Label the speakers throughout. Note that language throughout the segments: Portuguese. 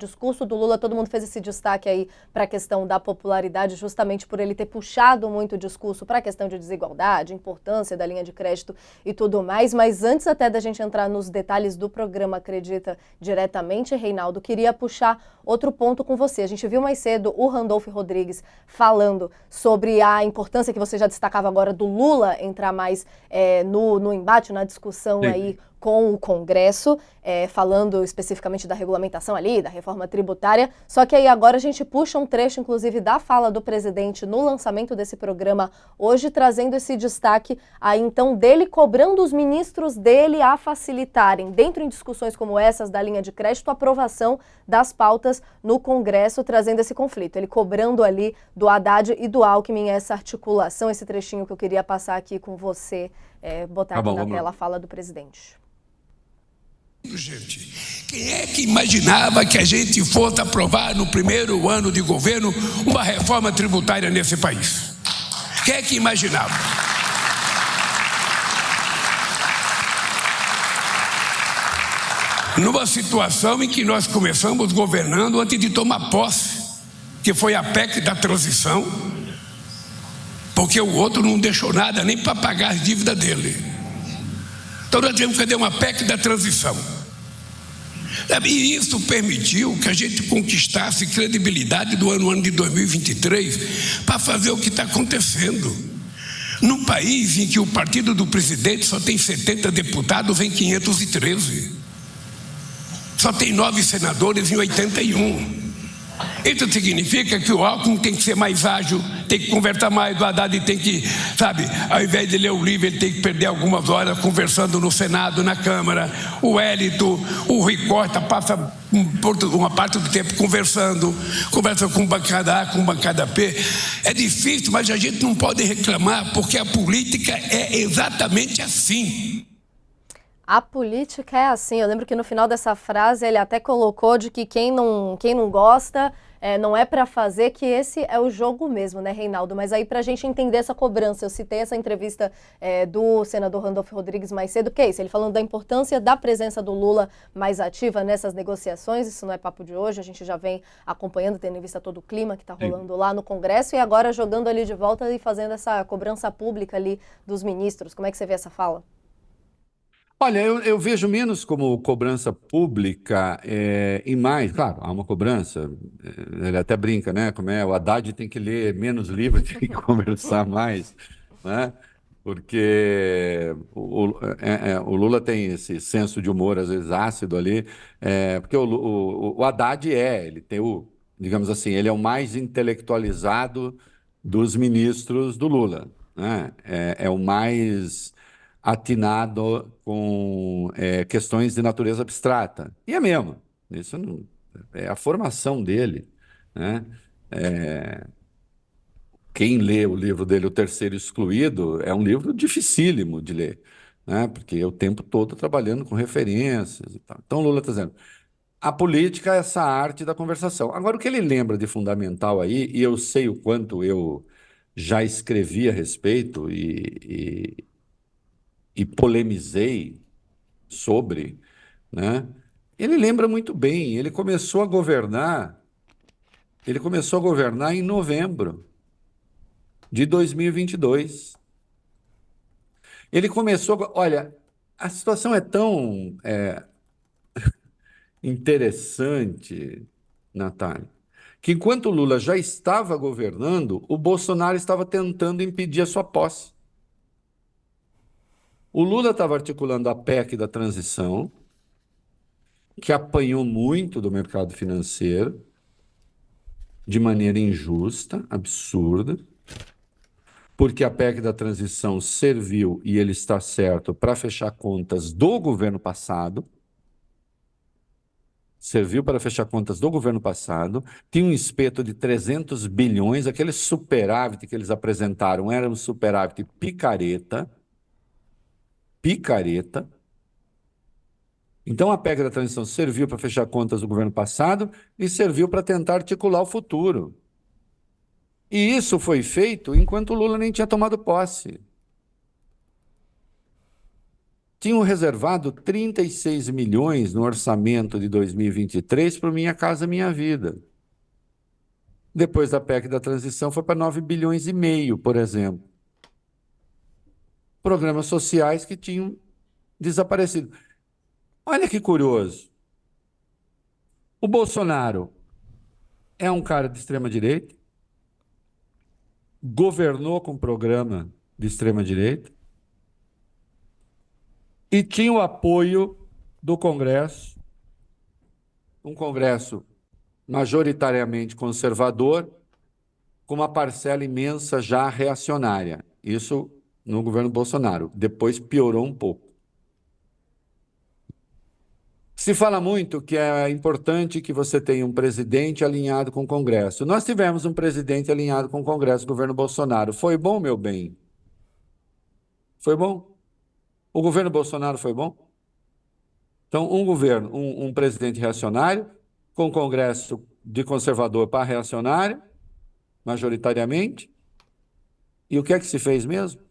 Speaker 1: discurso do Lula, todo mundo fez esse destaque aí para a questão da popularidade, justamente por ele ter puxado muito o discurso para a questão de desigualdade, importância da linha de crédito e tudo mais. Mas antes até da gente entrar nos detalhes do programa Acredita diretamente, Reinaldo, queria puxar outro ponto com você. A gente viu mais cedo o Randolfo Rodrigues falando sobre a importância que você já destacava agora do Lula entrar mais no embate, na discussão aí com o Congresso, falando especificamente da regulamentação ali, da reforma tributária. Só que aí agora a gente puxa um trecho, inclusive, da fala do presidente no lançamento desse programa hoje, trazendo esse destaque aí, então, dele cobrando os ministros dele a facilitarem, dentro de discussões como essas da linha de crédito, a aprovação das pautas no Congresso, trazendo esse conflito. Ele cobrando ali do Haddad e do Alckmin essa articulação, esse trechinho que eu queria passar aqui com você, botar aqui na tela a fala do presidente.
Speaker 2: Gente, quem é que imaginava que a gente fosse aprovar no primeiro ano de governo uma reforma tributária nesse país? Quem é que imaginava? Numa situação em que nós começamos governando antes de tomar posse, que foi a PEC da transição, porque o outro não deixou nada nem para pagar as dívidas dele. Então nós tivemos que fazer uma PEC da transição. E isso permitiu que a gente conquistasse credibilidade do ano de 2023 para fazer o que está acontecendo. Num país em que o partido do presidente só tem 70 deputados em 513. Só tem 9 senadores em 81. Isso significa que o Alckmin tem que ser mais ágil, tem que conversar mais, o Haddad tem que, sabe, ao invés de ler o livro, ele tem que perder algumas horas conversando no Senado, na Câmara. O Hélito, o Rui Costa passa uma parte do tempo conversa com bancada A, com bancada B. É difícil, mas a gente não pode reclamar, porque a política é exatamente assim.
Speaker 1: A política é assim. Eu lembro que no final dessa frase ele até colocou de que quem não gosta não é para fazer, que esse é o jogo mesmo, né, Reinaldo? Mas aí, para a gente entender essa cobrança, eu citei essa entrevista do senador Randolfo Rodrigues mais cedo, que é isso, ele falando da importância da presença do Lula mais ativa nessas negociações. Isso não é papo de hoje, a gente já vem acompanhando, tendo em vista todo o clima que está rolando lá no Congresso, e agora jogando ali de volta e fazendo essa cobrança pública ali dos ministros. Como é que você vê essa fala?
Speaker 3: Olha, eu vejo menos como cobrança pública e mais, claro, há uma cobrança, ele até brinca, né? Como é, o Haddad tem que ler menos livros, tem que conversar mais, né? Porque o Lula tem esse senso de humor, às vezes ácido ali, porque o Haddad ele tem digamos assim, ele é o mais intelectualizado dos ministros do Lula, né? É o mais atinado com questões de natureza abstrata. E é mesmo. Isso não, é a formação dele, né? Quem lê o livro dele, O Terceiro Excluído, é um livro dificílimo de ler, né? Porque é o tempo todo trabalhando com referências e tal. Então, Lula está dizendo, a política é essa arte da conversação. Agora, o que ele lembra de fundamental aí, e eu sei o quanto eu já escrevi a respeito e polemizei sobre, né? Ele lembra muito bem, ele começou a governar em novembro de 2022. Ele começou, olha, a situação é tão interessante, Natália, que enquanto o Lula já estava governando, o Bolsonaro estava tentando impedir a sua posse. O Lula estava articulando a PEC da transição, que apanhou muito do mercado financeiro, de maneira injusta, absurda, porque a PEC da transição serviu, e ele está certo, para fechar contas do governo passado, tinha um espeto de 300 bilhões, aquele superávit que eles apresentaram era um superávit picareta. Então, a PEC da transição serviu para fechar contas do governo passado e serviu para tentar articular o futuro. E isso foi feito enquanto o Lula nem tinha tomado posse. tinham reservado 36 milhões no orçamento de 2023 para o Minha Casa Minha Vida. Depois da PEC da transição foi para 9 bilhões e meio, por exemplo. Programas sociais que tinham desaparecido. Olha que curioso. O Bolsonaro é um cara de extrema-direita, governou com programa de extrema-direita e tinha o apoio do Congresso, um Congresso majoritariamente conservador, com uma parcela imensa já reacionária. Isso no governo Bolsonaro. Depois piorou um pouco. Se fala muito que é importante que você tenha um presidente alinhado com o Congresso. Nós tivemos um presidente alinhado com o Congresso, o governo Bolsonaro. Foi bom, meu bem? Foi bom? O governo Bolsonaro foi bom? Então, um presidente reacionário, com o Congresso de conservador para reacionário, majoritariamente. E o que é que se fez mesmo?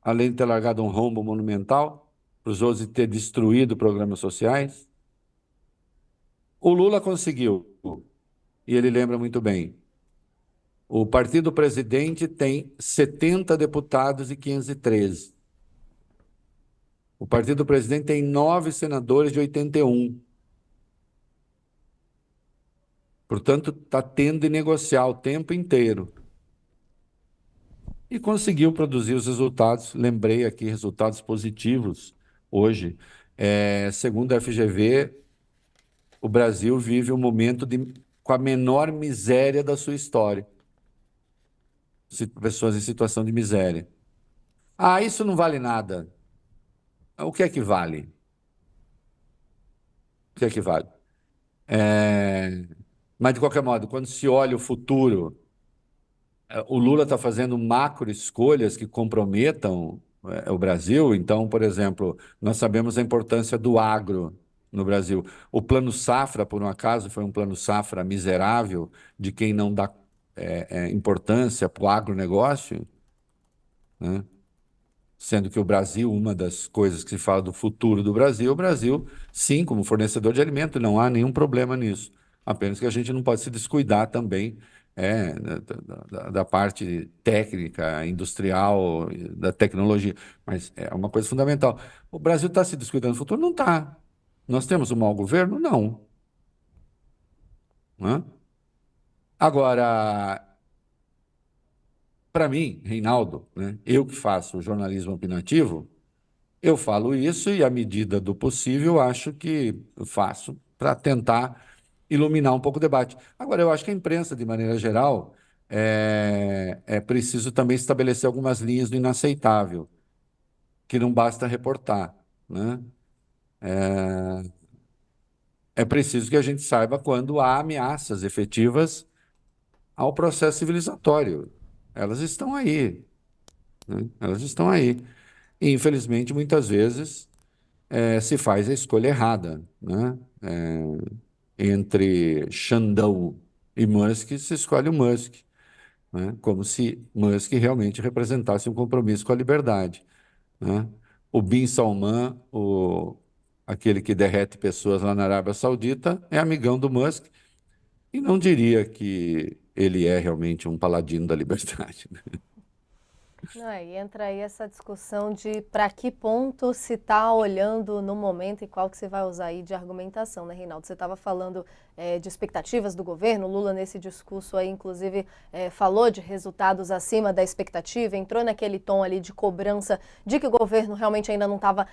Speaker 3: Além de ter largado um rombo monumental, para os outros ter destruído programas sociais. O Lula conseguiu, e ele lembra muito bem, o partido presidente tem 70 deputados e 513. O partido presidente tem 9 senadores de 81. Portanto, está tendo de negociar o tempo inteiro. E conseguiu produzir os resultados, lembrei aqui, resultados positivos hoje. Segundo a FGV, o Brasil vive um momento com a menor miséria da sua história. Pessoas em situação de miséria. Ah, isso não vale nada. O que é que vale? O que é que vale? Mas, de qualquer modo, quando se olha o futuro, o Lula está fazendo macro escolhas que comprometam o Brasil. Então, por exemplo, nós sabemos a importância do agro no Brasil. O Plano Safra, por um acaso, foi um Plano Safra miserável de quem não dá importância para o agronegócio, né? Sendo que o Brasil, uma das coisas que se fala do futuro do Brasil, o Brasil, sim, como fornecedor de alimento, não há nenhum problema nisso. Apenas que a gente não pode se descuidar também da parte técnica, industrial, da tecnologia. Mas é uma coisa fundamental. O Brasil está se descuidando do futuro? Não está. Nós temos um mau governo? Não. Hã? Agora, para mim, Reinaldo, né, eu que faço jornalismo opinativo, eu falo isso e, à medida do possível, acho que eu faço para tentar iluminar um pouco o debate. Agora, eu acho que a imprensa, de maneira geral, é preciso também estabelecer algumas linhas do inaceitável, que não basta reportar, né? É preciso que a gente saiba quando há ameaças efetivas ao processo civilizatório. Elas estão aí, né? Elas estão aí. E, infelizmente, muitas vezes se faz a escolha errada, né? Entre Xandão e Musk, se escolhe o Musk, né? Como se Musk realmente representasse um compromisso com a liberdade, né? O Bin Salman, aquele que derrete pessoas lá na Arábia Saudita, é amigão do Musk e não diria que ele é realmente um paladino da liberdade, né?
Speaker 1: Não, e entra aí essa discussão de para que ponto se está olhando no momento e qual que você vai usar aí de argumentação, né, Reinaldo? Você estava falando de expectativas do governo, Lula nesse discurso aí, inclusive, falou de resultados acima da expectativa, entrou naquele tom ali de cobrança de que o governo realmente ainda não estava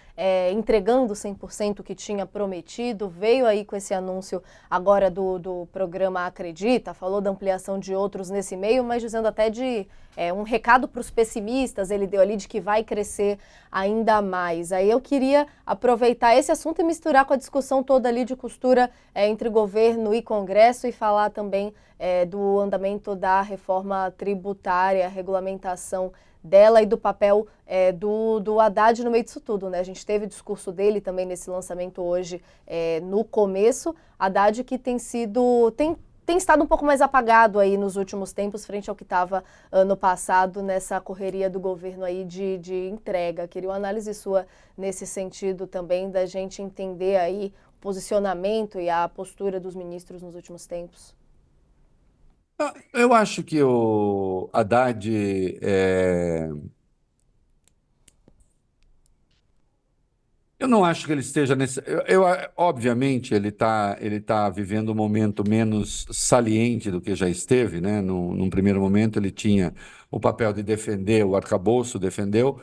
Speaker 1: entregando 100% o que tinha prometido, veio aí com esse anúncio agora do programa Acredita, falou da ampliação de outros nesse meio, mas dizendo até de um recado para os pessimistas, ele deu ali de que vai crescer ainda mais. Aí eu queria aproveitar esse assunto e misturar com a discussão toda ali de costura entre governo e Congresso e falar também do andamento da reforma tributária, a regulamentação dela e do papel do Haddad no meio disso tudo, né? A gente teve o discurso dele também nesse lançamento hoje no começo. Haddad que tem tem estado um pouco mais apagado aí nos últimos tempos, frente ao que estava ano passado, nessa correria do governo aí de entrega. Queria uma análise sua nesse sentido também, da gente entender aí o posicionamento e a postura dos ministros nos últimos tempos.
Speaker 3: Eu acho que o Haddad eu não acho que ele esteja nesse. Obviamente, ele tá vivendo um momento menos saliente do que já esteve, né? Num primeiro momento, ele tinha o papel de defender o arcabouço, defendeu,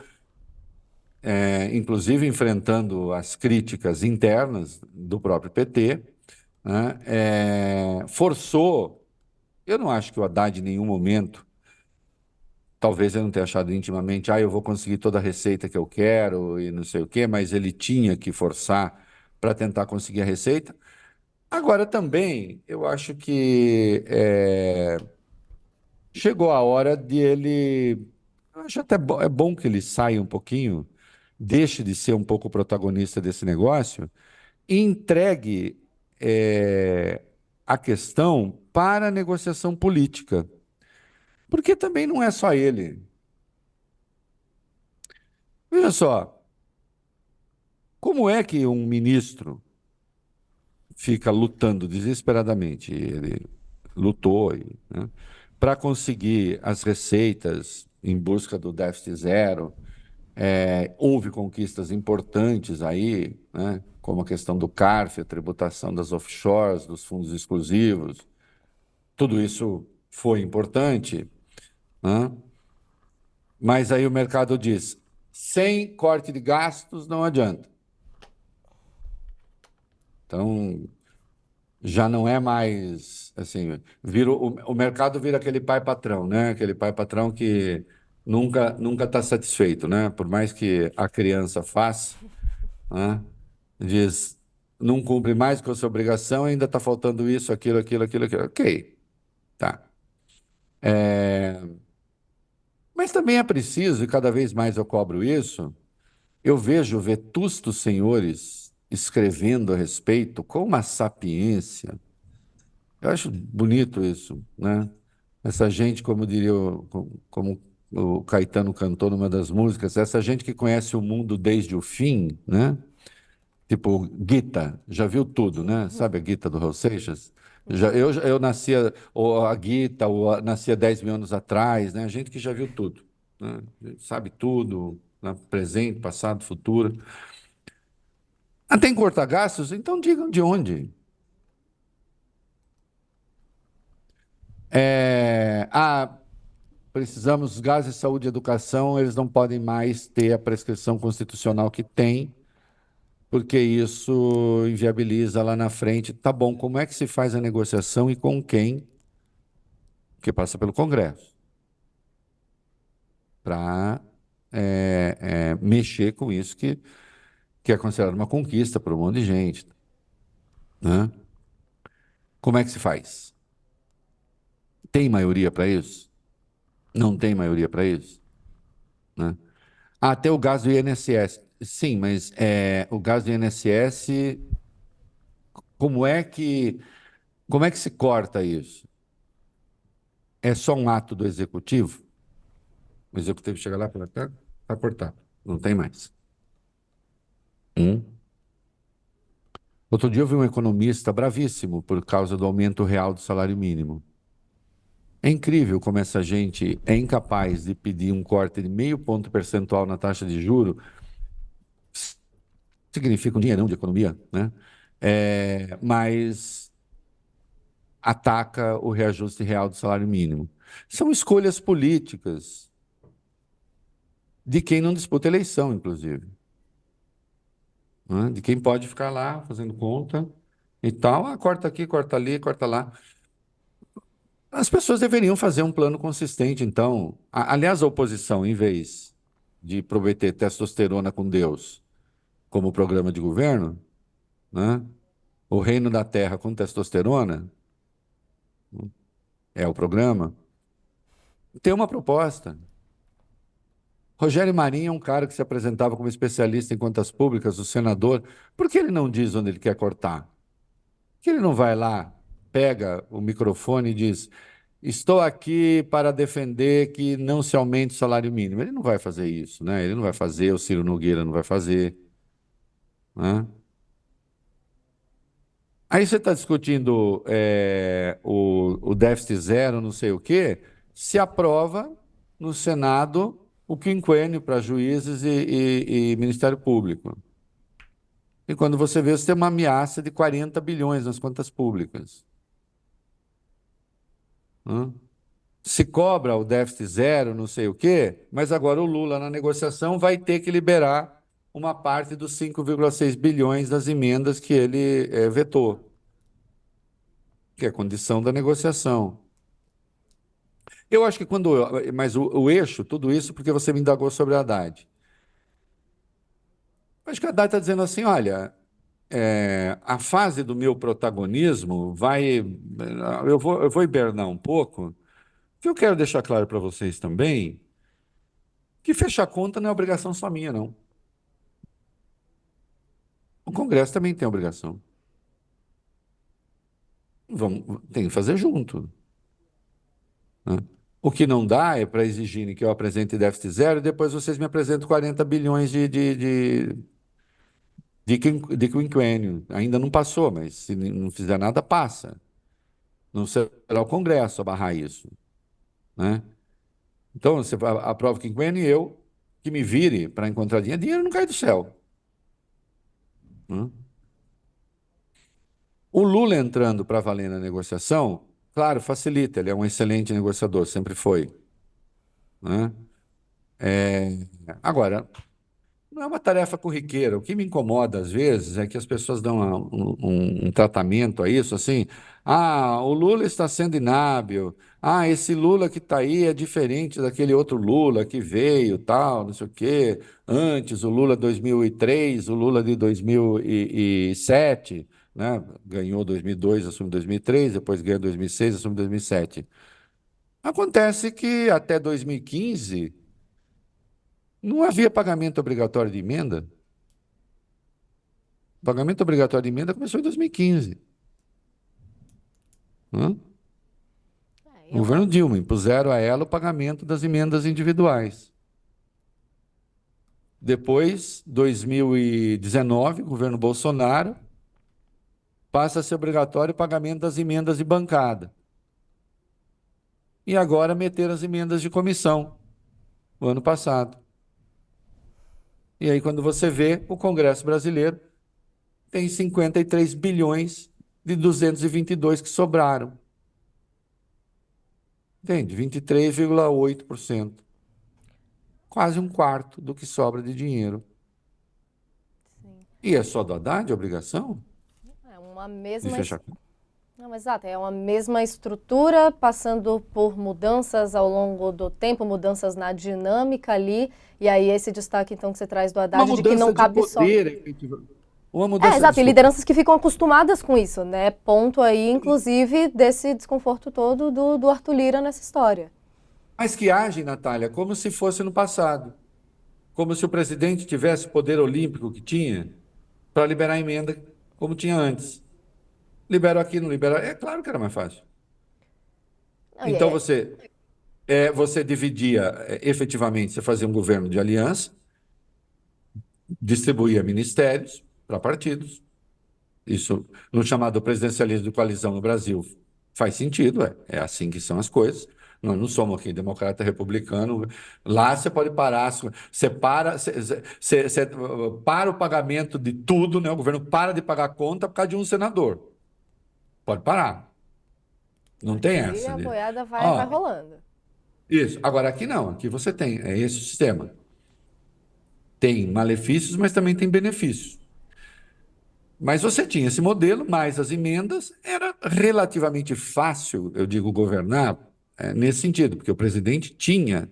Speaker 3: inclusive enfrentando as críticas internas do próprio PT, né? Forçou. Eu não acho que o Haddad, em nenhum momento, talvez eu não tenha achado intimamente, eu vou conseguir toda a receita que eu quero e não sei o quê, mas ele tinha que forçar para tentar conseguir a receita. Agora também, eu acho que chegou a hora de ele. Eu acho até é bom que ele saia um pouquinho, deixe de ser um pouco o protagonista desse negócio e entregue a questão para a negociação política. Porque também não é só ele. Veja só, como é que um ministro fica lutando desesperadamente? Ele lutou, né, para conseguir as receitas em busca do déficit zero. Houve conquistas importantes aí, né, como a questão do CARF, a tributação das offshores, dos fundos exclusivos. Tudo isso foi importante, né? Mas aí o mercado diz, sem corte de gastos não adianta. Então, já não é mais assim, o mercado vira aquele pai patrão, né? Aquele pai patrão que nunca está satisfeito, né? Por mais que a criança faça, né? Diz, não cumpre mais com a sua obrigação, ainda está faltando isso, aquilo, aquilo, aquilo, aquilo. Ok, tá. Mas também é preciso, e cada vez mais eu cobro isso, eu vejo vetustos senhores escrevendo a respeito com uma sapiência. Eu acho bonito isso, né? Essa gente, como diria, como o Caetano cantou numa das músicas, essa gente que conhece o mundo desde o fim, né? Tipo Gita, já viu tudo, né? Sabe a Gita do Raul Seixas? Eu nascia, ou a Gita, nascia 10 mil anos atrás, né? Gente que já viu tudo, né? Sabe tudo, né? Presente, passado, futuro. Tem cortar gastos? Então digam de onde. Precisamos, gases, saúde e educação, eles não podem mais ter a prescrição constitucional que tem, porque isso inviabiliza lá na frente. Tá bom, como é que se faz a negociação e com quem? Que passa pelo Congresso, para mexer com isso que é considerado uma conquista para um monte de gente, né? Como é que se faz? Tem maioria para isso? Não tem maioria para isso, né? Até o gás do INSS. Sim, mas o gás do INSS, como é que, como é que se corta isso? É só um ato do executivo? O executivo chega lá e fala, tá cortado, não tem mais. Outro dia eu vi um economista bravíssimo por causa do aumento real do salário mínimo. É incrível como essa gente é incapaz de pedir um corte de 0,5 ponto percentual na taxa de juro, significa um dinheirão de economia, né? Mas ataca o reajuste real do salário mínimo. São escolhas políticas de quem não disputa eleição, inclusive, né? De quem pode ficar lá fazendo conta e tal, corta aqui, corta ali, corta lá. As pessoas deveriam fazer um plano consistente, então. Aliás, a oposição, em vez de prometer testosterona com Deus como programa de governo, né? O reino da terra com testosterona é o programa. Tem uma proposta. Rogério Marinho é um cara que se apresentava como especialista em contas públicas, o senador. Por que ele não diz onde ele quer cortar? Por que ele não vai lá pega o microfone e diz: estou aqui para defender que não se aumente o salário mínimo. Ele não vai fazer isso, né? Ele não vai fazer, o Ciro Nogueira não vai fazer, né? Aí você está discutindo o déficit zero, não sei o quê, se aprova no Senado o quinquênio para juízes e Ministério Público. E quando você vê, você tem uma ameaça de 40 bilhões nas contas públicas, né? Se cobra o déficit zero, não sei o quê, mas agora o Lula, na negociação, vai ter que liberar uma parte dos 5,6 bilhões das emendas que ele vetou, que é a condição da negociação. Eu acho que mas o eixo, tudo isso, porque você me indagou sobre a Haddad. Eu acho que a Haddad está dizendo assim: olha, a fase do meu protagonismo vai. Eu vou hibernar um pouco, que eu quero deixar claro para vocês também que fechar conta não é obrigação só minha, não. O Congresso também tem obrigação. Tem que fazer junto, né? O que não dá é para exigirem que eu apresente déficit zero e depois vocês me apresentem 40 bilhões de quinquênio. Ainda não passou, mas se não fizer nada, passa. Não será o Congresso a barrar isso, né? Então, você aprova o quinquênio e eu que me vire para encontrar dinheiro. Dinheiro não cai do céu, né? O Lula entrando para valer na negociação, claro, facilita. Ele é um excelente negociador, sempre foi, né? Agora, não é uma tarefa corriqueira. O que me incomoda às vezes é que as pessoas dão um tratamento a isso, assim: ah, o Lula está sendo inábil, ah, esse Lula que está aí é diferente daquele outro Lula que veio, tal, não sei o quê. Antes, o Lula 2003, o Lula de 2007, né? Ganhou 2002, assume 2003, depois ganhou 2006, assume 2007. Acontece que até 2015 não havia pagamento obrigatório de emenda. O pagamento obrigatório de emenda começou em 2015. Né? O
Speaker 1: É
Speaker 3: governo
Speaker 1: uma...
Speaker 3: Dilma impuseram a ela o pagamento das emendas individuais. Depois, 2019, governo Bolsonaro, passa a ser obrigatório o pagamento das emendas de bancada. E agora meteram as emendas de comissão, o ano passado. E aí, quando você vê, o Congresso brasileiro tem 53 bilhões de 222 que sobraram. Entende? 23,8%. Quase um quarto do que sobra de dinheiro.
Speaker 1: Sim.
Speaker 3: E é só do Haddad a obrigação
Speaker 1: É uma
Speaker 3: de
Speaker 1: mesma...
Speaker 3: fechar conta?
Speaker 1: Não, exato, é uma mesma estrutura, passando por mudanças ao longo do tempo, mudanças na dinâmica ali, e aí esse destaque então que você traz do
Speaker 3: Uma
Speaker 1: Haddad de que não
Speaker 3: mudança de
Speaker 1: cabe só...
Speaker 3: poder, efetivamente. Uma
Speaker 1: É,
Speaker 3: mudança,
Speaker 1: exato, e
Speaker 3: desculpa.
Speaker 1: lideranças que ficam acostumadas com isso, né? Ponto aí, inclusive, desse desconforto todo do Arthur Lira nessa história.
Speaker 3: Mas que agem, Natália, como se fosse no passado. Como se o presidente tivesse o poder olímpico que tinha para liberar emenda, como tinha antes. Libera aqui, não libera. É claro que era mais fácil.
Speaker 1: Não,
Speaker 3: Então você dividia efetivamente, você fazia um governo de aliança, distribuía ministérios para partidos. Isso, no chamado presidencialismo de coalizão no Brasil, faz sentido, é assim que são as coisas. Nós não somos aqui democrata republicano. Lá você pode parar, você para o pagamento de tudo, né? O governo para de pagar conta por causa de um senador. Pode parar. Não tem
Speaker 1: aqui
Speaker 3: essa,
Speaker 1: a
Speaker 3: né?
Speaker 1: boiada vai
Speaker 3: Ó,
Speaker 1: rolando.
Speaker 3: isso. Agora aqui não, aqui você tem, é esse o sistema. Tem malefícios, mas também tem benefícios. Mas você tinha esse modelo, mais as emendas, era relativamente fácil, eu digo, governar nesse sentido, porque o presidente tinha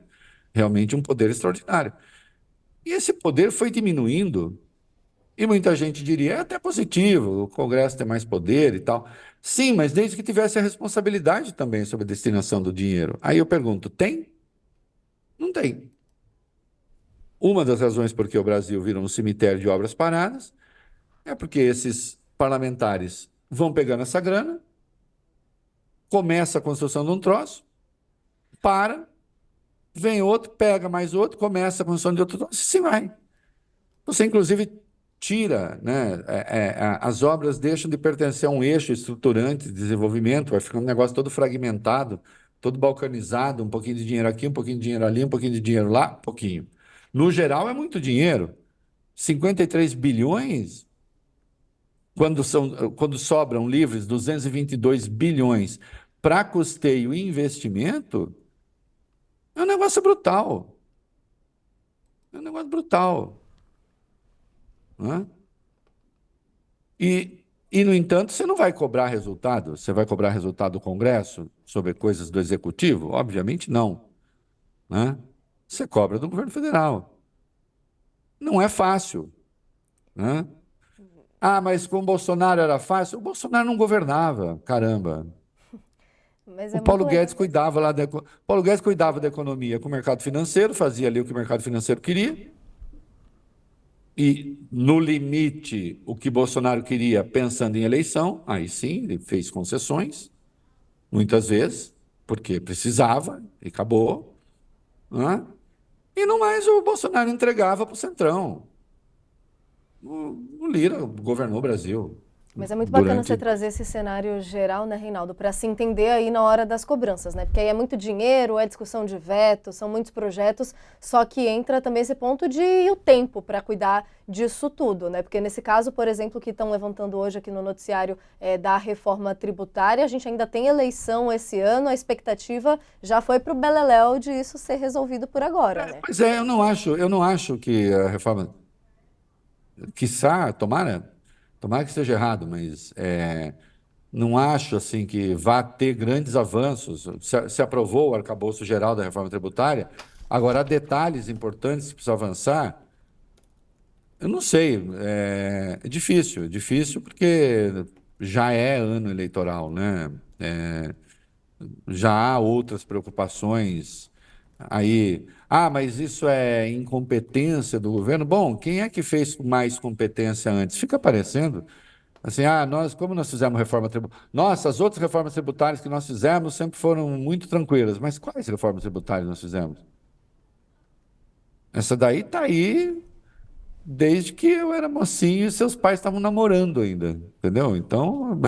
Speaker 3: realmente um poder extraordinário. E esse poder foi diminuindo, e muita gente diria, é até positivo, o Congresso tem mais poder e tal. Sim, mas desde que tivesse a responsabilidade também sobre a destinação do dinheiro. Aí eu pergunto, tem? Não tem. Uma das razões por que o Brasil virou um cemitério de obras paradas é porque esses parlamentares vão pegando essa grana, começa a construção de um troço, para, vem outro, pega mais outro, começa a construção de outro troço, e assim vai. Você, inclusive, tira, né, as obras deixam de pertencer a um eixo estruturante de desenvolvimento, vai ficando um negócio todo fragmentado, todo balcanizado, um pouquinho de dinheiro aqui, um pouquinho de dinheiro ali, um pouquinho de dinheiro lá, um pouquinho. No geral, é muito dinheiro. 53 bilhões, quando sobram livres 222 bilhões para custeio e investimento, é um negócio brutal. É um negócio brutal. Né? No entanto, você não vai cobrar resultado? Você vai cobrar resultado do Congresso sobre coisas do Executivo? Obviamente não. Né? Você cobra do governo federal. Não é fácil. Né? Ah, mas com o Bolsonaro era fácil? O Bolsonaro não governava, caramba.
Speaker 1: Mas
Speaker 3: O
Speaker 1: é muito
Speaker 3: Paulo
Speaker 1: legal.
Speaker 3: Guedes cuidava lá Paulo Guedes cuidava da economia com o mercado financeiro, fazia ali o que o mercado financeiro queria. E, no limite, o que Bolsonaro queria, pensando em eleição, aí sim, ele fez concessões, muitas vezes, porque precisava, e acabou. Né? E no mais, o Bolsonaro entregava para o Centrão. O Lira governou o Brasil
Speaker 1: Mas é muito bacana você
Speaker 3: durante.
Speaker 1: trazer esse cenário geral, né, Reinaldo, para se entender aí na hora das cobranças, né? Porque aí é muito dinheiro, é discussão de veto, são muitos projetos, só que entra também esse ponto de o tempo para cuidar disso tudo, né? Porque nesse caso, por exemplo, que estão levantando hoje aqui no noticiário da reforma tributária, a gente ainda tem eleição esse ano, a expectativa já foi para o beleléu de isso ser resolvido por agora, né?
Speaker 3: Pois é, eu não acho que a reforma, quiçá, tomara que esteja errado, mas não acho assim que vá ter grandes avanços. Se aprovou o arcabouço geral da reforma tributária, agora há detalhes importantes que precisam avançar. Eu não sei, é difícil porque já é ano eleitoral, né? Já há outras preocupações aí. Ah, mas isso é incompetência do governo? Bom, quem é que fez mais competência antes? Fica aparecendo assim, como nós fizemos reforma tributária? Nossa, as outras reformas tributárias que nós fizemos sempre foram muito tranquilas. Mas quais reformas tributárias nós fizemos? Essa daí está aí desde que eu era mocinho e seus pais estavam namorando ainda, entendeu? Então,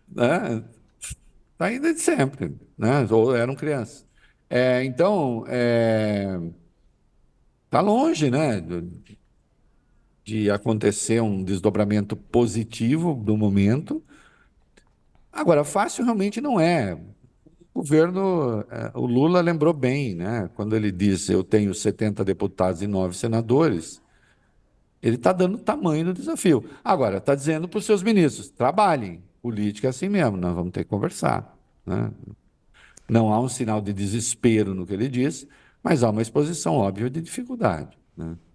Speaker 3: né? Tá aí desde sempre, né? Ou eram crianças. Então, tá longe, né, de acontecer um desdobramento positivo do momento. Agora, fácil realmente não é. O governo, o Lula lembrou bem, né? Quando ele disse eu tenho 70 deputados e 9 senadores, ele está dando o tamanho do desafio. Agora, está dizendo para os seus ministros, trabalhem. Política é assim mesmo, nós vamos ter que conversar. Né? Não há um sinal de desespero no que ele diz, mas há uma exposição óbvia de dificuldade. Né?